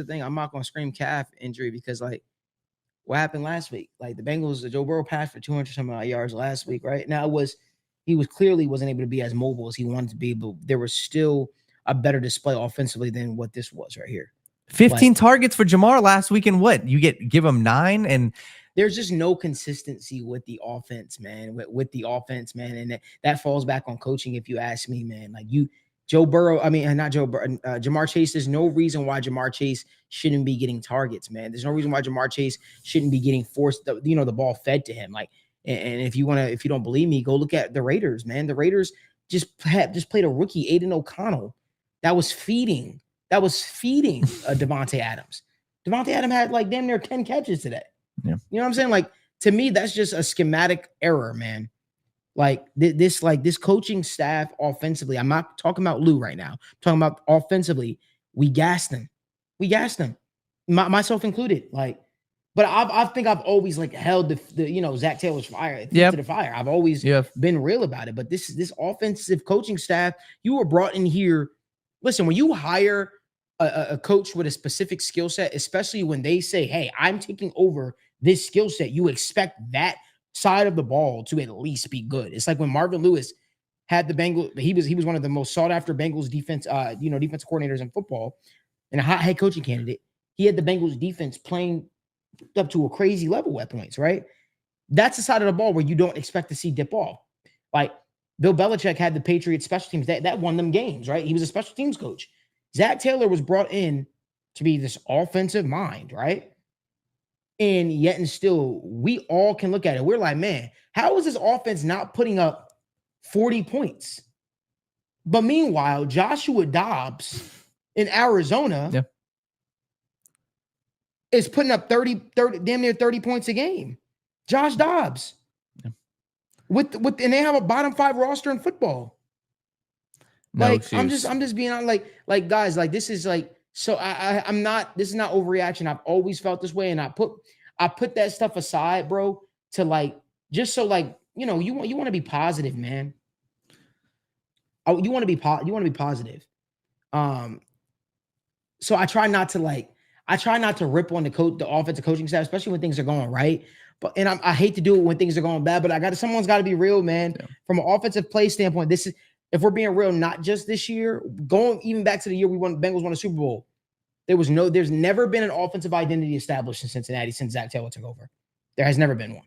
the thing. I'm not gonna scream calf injury because like what happened last week? Like the Bengals, Joe Burrow passed for 200 some odd yards last week, right? Now he was clearly wasn't able to be as mobile as he wanted to be, but there was still a better display offensively than what this was right here. 15 targets for Jamar last week, and what you give him 9, and there's just no consistency with the offense, man. With the offense, man, and that falls back on coaching, if you ask me, man. Like Joe Burrow, I mean, not Joe Burrow, Jamar Chase. There's no reason why Jamar Chase shouldn't be getting targets, man. There's no reason why Jamar Chase shouldn't be getting forced, the ball fed to him. Like, and if you don't believe me, go look at the Raiders, man. The Raiders just played a rookie, Aiden O'Connell, that was feeding Devontae Adams. Devontae Adams had like damn near 10 catches today. Yeah. You know what I'm saying? Like, to me, that's just a schematic error, man. Like this coaching staff offensively. I'm not talking about Lou right now. I'm talking about offensively. We gassed them. Myself included. Like, but I think I've always like held the Zach Taylor's fire to the fire. I've always been real about it. But this offensive coaching staff, you were brought in here. Listen, when you hire a coach with a specific skill set, especially when they say, "Hey, I'm taking over this skill set," you expect that side of the ball to at least be good. It's like when Marvin Lewis had the Bengals, he was one of the most sought after Bengals defense, defensive coordinators in football and a hot head coaching candidate. He had the Bengals defense playing up to a crazy level at points, right? That's the side of the ball where you don't expect to see dip off. Like Bill Belichick had the Patriots special teams that won them games, right? He was a special teams coach. Zach Taylor was brought in to be this offensive mind, right? And yet and still, we all can look at it. We're like, man, how is this offense not putting up 40 points? But meanwhile, Joshua Dobbs in Arizona is putting up 30, damn near 30 points a game. Josh Dobbs. Yeah. And they have a bottom 5 roster in football. Like, I'm just being on like guys, like this is like, so I'm not, this is not overreaction. I've always felt this way. And I put that stuff aside, bro, to like, just so like, you want to be positive, man. Oh, you want to be positive. So I try not to rip on the offensive coaching staff, especially when things are going right. But I hate to do it when things are going bad, but someone's got to be real, man. Yeah. From an offensive play standpoint, this is, if we're being real, not just this year, going even back to the year Bengals won a Super Bowl, there's never been an offensive identity established in Cincinnati since Zach Taylor took over. There has never been one.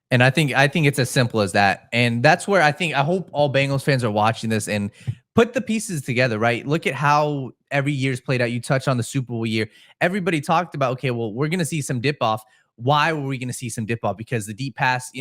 And I think it's as simple as that. And that's where I hope all Bengals fans are watching this and put the pieces together, right? Look at how every year's played out. You touch on the Super Bowl year. Everybody talked about, okay, well, we're going to see some dip off. Why were we going to see some dip off? Because the deep pass,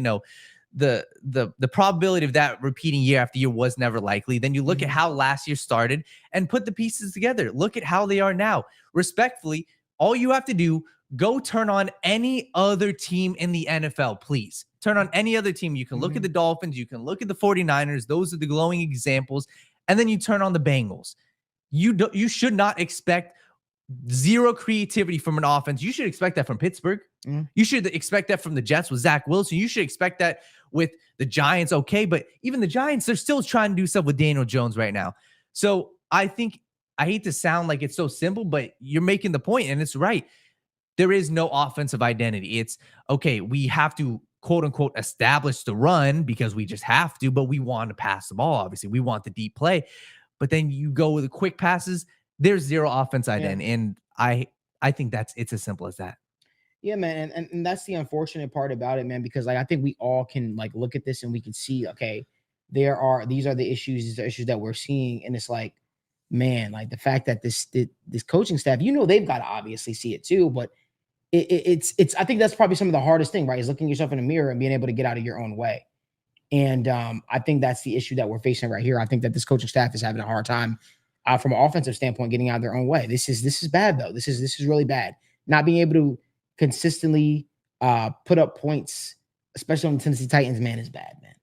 the probability of that repeating year after year was never likely. Then you look at how last year started and put the pieces together. Look at how they are now. Respectfully, all you have to do, go turn on any other team in the NFL, please. Turn on any other team. You can look at the Dolphins. You can look at the 49ers. Those are the glowing examples. And then you turn on the Bengals. You should not expect zero creativity from an offense. You should expect that from Pittsburgh. You should expect that from the Jets with Zach Wilson. You should expect that with the Giants. Okay, but even the Giants, they're still trying to do stuff with Daniel Jones right now. So I think, I hate to sound like it's so simple, but you're making the point, and it's right. There is no offensive identity. It's, okay, we have to, quote unquote, establish the run because we just have to, but we want to pass the ball. Obviously, we want the deep play. But then you go with the quick passes, there's zero offense identity. Yeah. And I think it's as simple as that. Yeah, man. And that's the unfortunate part about it, man, because like I think we all can like look at this and we can see, okay, these are the issues that we're seeing. And it's like, man, like the fact that this coaching staff, they've got to obviously see it too, but it's I think that's probably some of the hardest thing, right? Is looking yourself in the mirror and being able to get out of your own way. And I think that's the issue that we're facing right here. I think that this coaching staff is having a hard time from an offensive standpoint, getting out of their own way. This is bad though. This is really bad. Not being able to consistently put up points, especially on the Tennessee Titans, man, is bad, man.